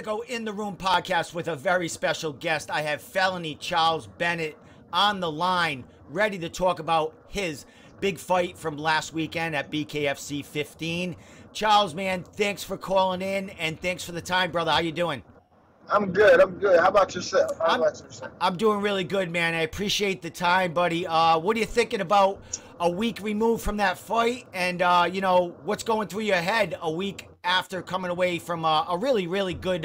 go in the room podcast with a very special guest. I have Felony Charles Bennett on the line, ready to talk about his big fight from last weekend at BKFC 15. Charles, man, thanks for calling in, and thanks for the time, brother. How you doing? I'm good. How about yourself? I'm doing really good, man. I appreciate the time, buddy. What are you thinking about a week removed from that fight, and you know, what's going through your head a week after coming away from a really, really good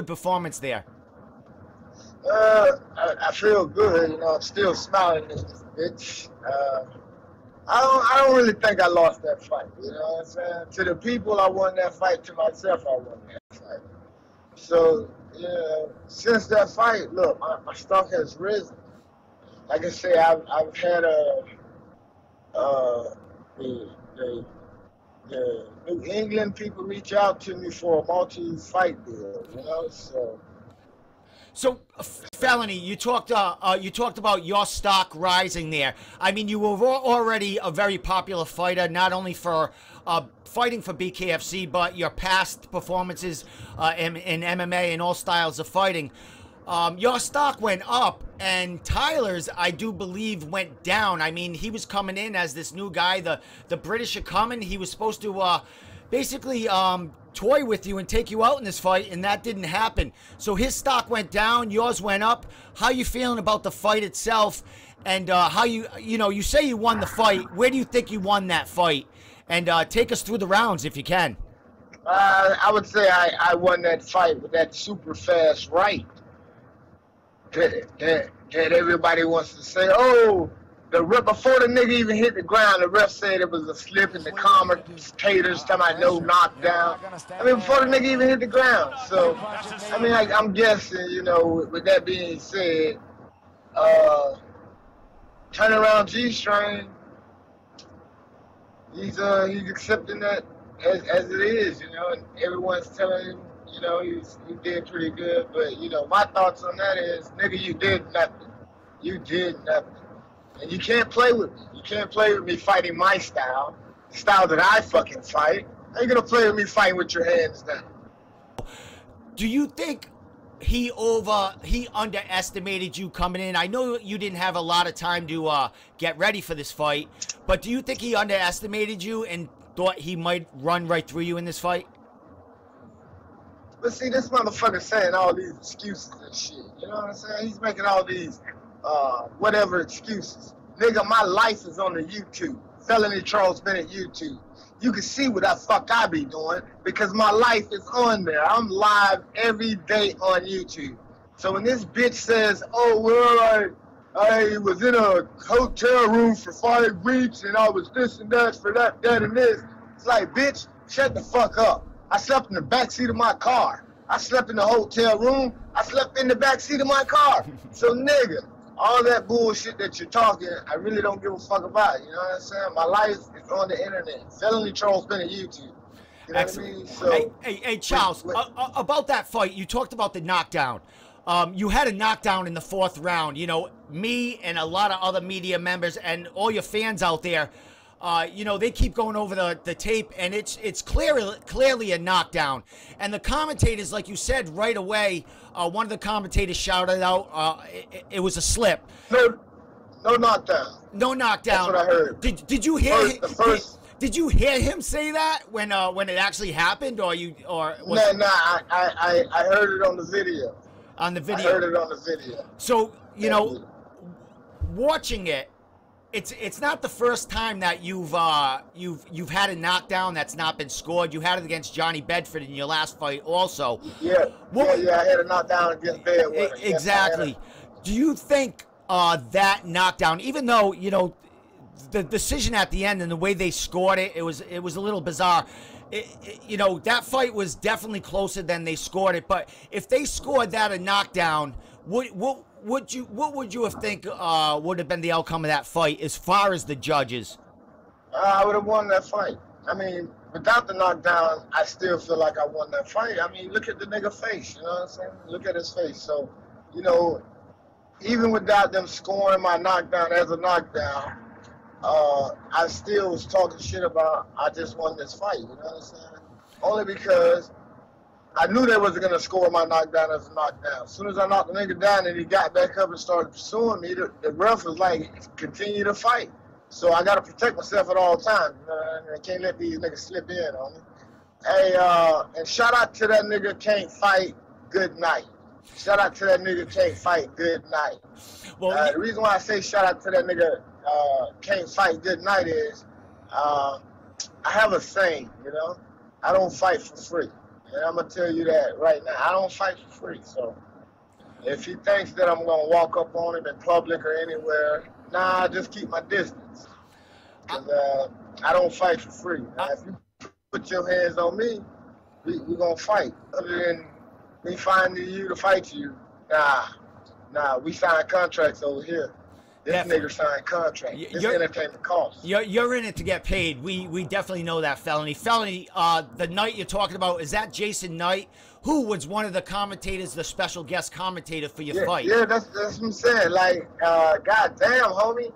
performance there? I feel good. You know, I'm still smiling at this bitch. I don't really think I lost that fight. You know what I'm saying? To the people, I won that fight. To myself, I won that fight. So, yeah, since that fight, look, my stock has risen. Like I say, I've had the New England people reach out to me for a multi-fight deal. You know, So, Felony, you talked about your stock rising there. I mean, you were already a very popular fighter, not only for fighting for BKFC, but your past performances in MMA and all styles of fighting. Your stock went up, and Tyler's, I do believe, went down. I mean, he was coming in as this new guy. The British are coming. He was supposed to basically toy with you and take you out in this fight, and that didn't happen. So his stock went down, yours went up. How you feeling about the fight itself, and how you say you won the fight? Where do you think you won that fight? And take us through the rounds if you can. I would say I won that fight with that super fast right that everybody wants to say, oh, before the nigga even hit the ground, the ref said it was a slip, and the commentators talking about no knockdown. I mean, before the nigga even hit the ground. So, I mean, I'm guessing, you know, with that being said, turnaround G-Strain, he's accepting that as it is, you know, and everyone's telling him, you know, he did pretty good. But, you know, my thoughts on that is, nigga, you did nothing. You did nothing. And you can't play with me. You can't play with me fighting my style, the style that I fucking fight. How you gonna play with me fighting with your hands down? Do you think he underestimated you coming in? I know you didn't have a lot of time to get ready for this fight, but do you think he underestimated you and thought he might run right through you in this fight? But see, this motherfucker saying all these excuses and shit. You know what I'm saying? He's making all these whatever excuses. Nigga, my life is on the YouTube. Felony Charles Bennett YouTube. You can see what the fuck I be doing because my life is on there. I'm live every day on YouTube. So when this bitch says, oh, well, I was in a hotel room for 5 weeks and I was this and that for that, and this. It's like, bitch, shut the fuck up. I slept in the backseat of my car. I slept in the hotel room. I slept in the backseat of my car. So, nigga, all that bullshit that you're talking, I really don't give a fuck about. You know what I'm saying? My life is on the internet. Felony Charles Bennett YouTube. You know what I mean? So, hey, Charles, about that fight, you talked about the knockdown. You had a knockdown in the 4th round. You know, me and a lot of other media members and all your fans out there, you know, they keep going over the tape, and it's clearly a knockdown. And the commentators, like you said right away, one of the commentators shouted out, it was a slip. No knockdown. No knockdown. That's what I heard. Did you hear? Did you hear him say that when it actually happened, or you or? Was I heard it on the video. On the video. I heard it on the video. So you know, watching it. It's not the first time that you've had a knockdown that's not been scored. You had it against Johnny Bedford in your last fight also. Yeah, I had a knockdown against Bedford. Exactly. Do you think that knockdown, even though, you know, the decision at the end and the way they scored it, it was a little bizarre. You know, that fight was definitely closer than they scored it. But if they scored that a knockdown, what would you have think would have been the outcome of that fight as far as the judges? I would have won that fight. I mean, without the knockdown, I still feel like I won that fight. I mean, look at the nigga face, you know what I'm saying? Look at his face. So, you know, even without them scoring my knockdown as a knockdown, I still was talking shit about I just won this fight, you know what I'm saying? Only because I knew they wasn't gonna score my knockdown as a knockdown. As soon as I knocked the nigga down and he got back up and started pursuing me, the ref was like, continue to fight. So I gotta protect myself at all times. I can't let these niggas slip in on me. Hey, and shout out to that nigga Can't Fight, Good Night. Shout out to that nigga Can't Fight, Good Night. Well, the reason why I say shout out to that nigga Can't Fight, Good Night is I have a saying, you know, I don't fight for free. And I'm going to tell you that right now. I don't fight for free. So if he thinks that I'm going to walk up on him in public or anywhere, nah, just keep my distance. Because I don't fight for free. Now, if you put your hands on me, we're going to fight. Other than me finding you to fight you, nah, we sign contracts over here. This nigga signed contract. It's entertainment costs. You're in it to get paid. We definitely know that, Felony. Felony, the Knight you're talking about, is that Jason Knight, who was one of the commentators, the special guest commentator for your fight? Yeah, that's what I'm saying. Like, goddamn, homie,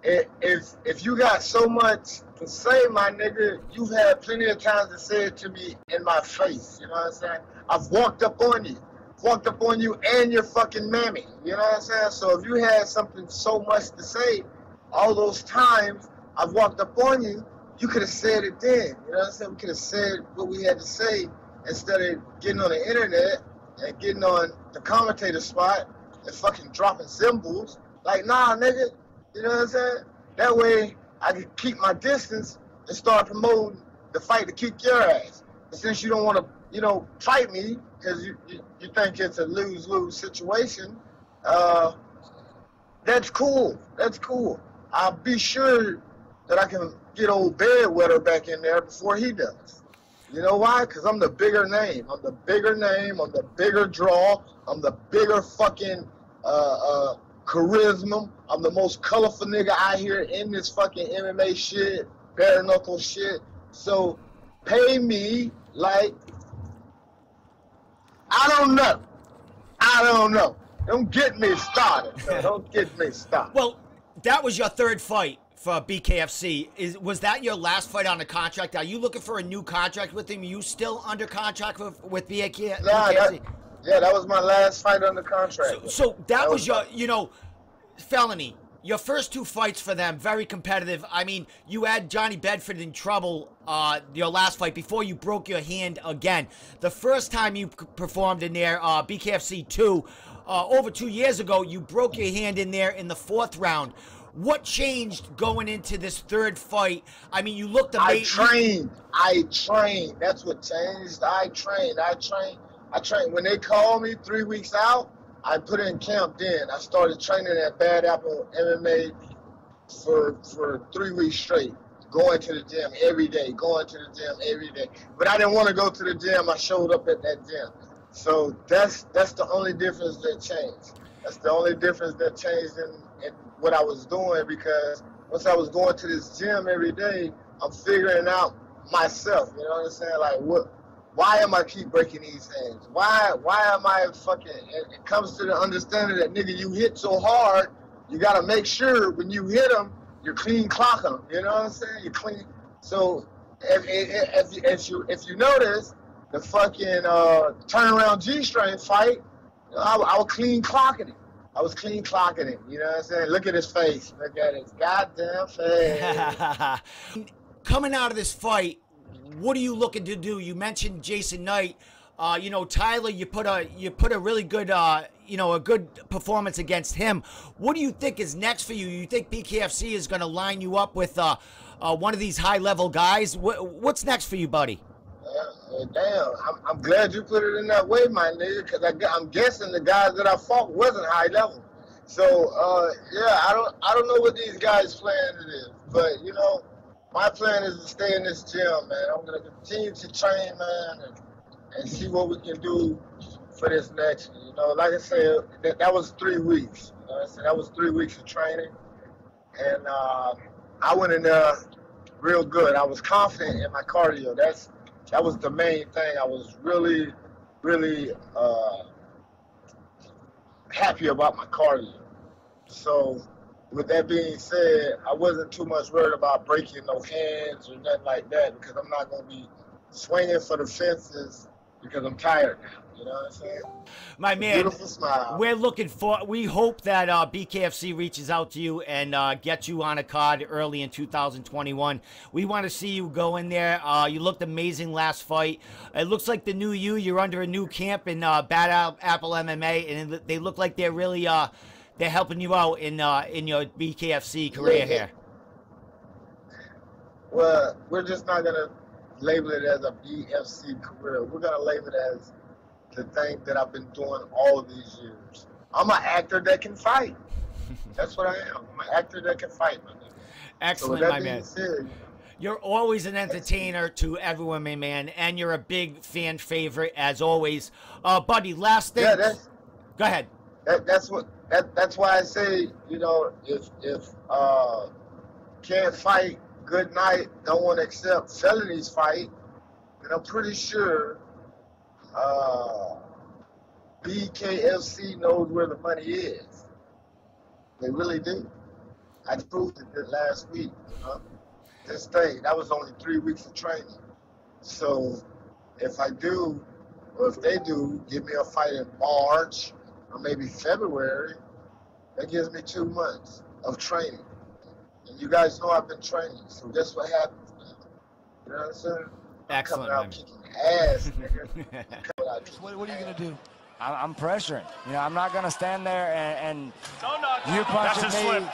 if you got so much to say, my nigga, you've had plenty of times to say it to me in my face. You know what I'm saying? I've walked up on you. And your fucking mammy. You know what I'm saying? So if you had something so much to say, all those times I've walked up on you, you could have said it then. You know what I'm saying? We could have said what we had to say instead of getting on the internet and getting on the commentator spot and fucking dropping symbols. Like, nah, nigga. You know what I'm saying? That way I could keep my distance and start promoting the fight to kick your ass. But since you don't want to, you know, fight me, because you think it's a lose-lose situation, that's cool. That's cool. I'll be sure that I can get old Bedwetter back in there before he does. You know why? Because I'm the bigger name. I'm the bigger name. I'm the bigger draw. I'm the bigger fucking charisma. I'm the most colorful nigga out here in this fucking MMA shit, bare knuckle shit. So pay me like... I don't know. Don't get me started. Don't get me started. Well, that was your third fight for BKFC. Was that your last fight on the contract? Are you looking for a new contract with him? Are you still under contract with BKFC? That was my last fight under contract. So that was your, you know, Felony. Your first two fights for them, very competitive. I mean, you had Johnny Bedford in trouble your last fight before you broke your hand again. The first time you performed in there, BKFC 2, over 2 years ago, you broke your hand in there in the 4th round. What changed going into this third fight? I mean, you looked amazing. I trained. That's what changed. I trained. When they called me 3 weeks out, I put in camp then. I started training at Bad Apple MMA for 3 weeks straight, going to the gym every day, But I didn't want to go to the gym. I showed up at that gym. So that's the only difference that changed. That's the only difference that changed in what I was doing, because once I was going to this gym every day, I'm figuring out myself. You know what I'm saying? Like, why am I keep breaking these hands? Why am I fucking... It comes to the understanding that, nigga, you hit so hard, you got to make sure when you hit them, you're clean clocking them. You know what I'm saying? You're clean. So if you notice, the fucking turnaround G-string fight, I was clean clocking it. You know what I'm saying? Look at his face. Look at his goddamn face. Coming out of this fight, what are you looking to do? You mentioned Jason Knight. You know, Tyler, you put a really good, you know, a good performance against him. What do you think is next for you? You think BKFC is going to line you up with one of these high-level guys? What's next for you, buddy? Damn, I'm glad you put it in that way, my nigga, because I'm guessing the guys that I fought wasn't high-level. So, yeah, I don't know what these guys' plan it is, but, you know, my plan is to stay in this gym, man. I'm going to continue to train, man, and see what we can do for this next. You know, like I said, that was 3 weeks. You know what I said? That was 3 weeks of training. And I went in there real good. I was confident in my cardio. That was the main thing. I was really, really happy about my cardio. So, with that being said, I wasn't too much worried about breaking no hands or nothing like that, because I'm not going to be swinging for the fences because I'm tired now. You know what I'm saying? My man, beautiful smile. we hope that BKFC reaches out to you and gets you on a card early in 2021. We want to see you go in there. You looked amazing last fight. It looks like the new you. You're under a new camp in Bad Apple MMA, and they look like they're really they're helping you out in your BKFC career here. Well, we're just not gonna label it as a BFC career. We're gonna label it as the thing that I've been doing all of these years. I'm an actor that can fight. That's what I am. I'm an actor that can fight, my nigga. Excellent, my man. You're always an entertainer to everyone, my man, and you're a big fan favorite as always. Buddy, last thing. Yeah, go ahead. That's why I say, you know, if can't fight, good night, don't want to accept Felony's fight, and I'm pretty sure BKFC knows where the money is. They really do. I proved it last week. You know? This thing, that was only 3 weeks of training. So if I do, or if they do, give me a fight in March or maybe February, that gives me 2 months of training. And you guys know I've been training, so guess what happens, man? You know what I'm saying? Excellent. I'm coming out kicking ass, nigga. What are you going to do? I'm pressuring. You know, I'm not going to stand there and you punching me,